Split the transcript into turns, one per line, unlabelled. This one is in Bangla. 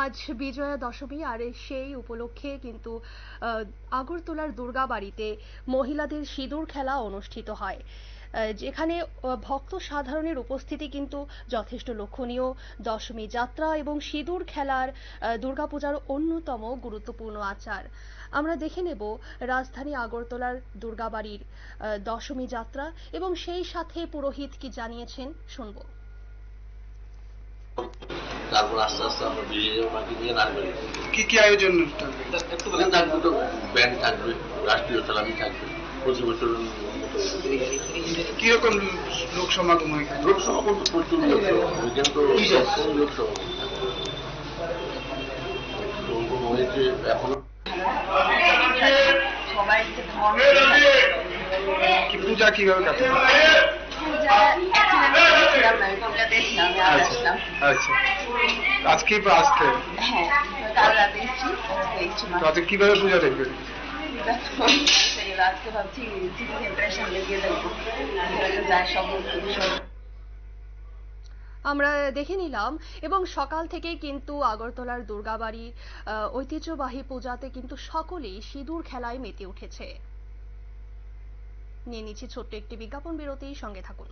আজ বিজয়া দশমী, আর সেই উপলক্ষে কিন্তু আগরতলার দুর্গাবাড়িতে মহিলাদের সিঁদুর খেলা অনুষ্ঠিত হয়, যেখানে ভক্ত সাধারণের উপস্থিতি কিন্তু যথেষ্ট লক্ষণীয়। দশমী যাত্রা এবং সিঁদুর খেলার দুর্গাপূজার অন্যতম গুরুত্বপূর্ণ আচার। আমরা দেখে নেব রাজধানী আগরতলার দুর্গাবাড়ির দশমী যাত্রা এবং সেই সাথে পুরোহিত কি জানিয়েছেন, শুনবো।
তারপর আস্তে আস্তে আমরা বেরিয়ে যাবো বাকি নিয়ে নাচবেন।
কি কি আয়োজন
ওখানে থাকবে তো ব্যান্ড থাকবে, রাষ্ট্রীয় সালামি থাকবে, প্রতি বছর
কিরকম লোক সমাগম হয়?
লোক সমাগম তো প্রচুর লোক সমাগম, কিন্তু লোক সমাগম হয়েছে এখনো।
পূজা কিভাবে কাটে? আচ্ছা, আজকে আসতে আজকে কিভাবে পূজা দেখবেন?
আমরা দেখে নিলাম এবং সকাল থেকে কিন্তু আগরতলার দুর্গাবাড়ির ঐতিহ্যবাহী পূজাতে কিন্তু সকলেই সিঁদুর খেলায় মেতে উঠেছে। নিয়ে নিচ্ছি ছোট্ট একটি বিজ্ঞাপন বিরতি, সঙ্গে থাকুন।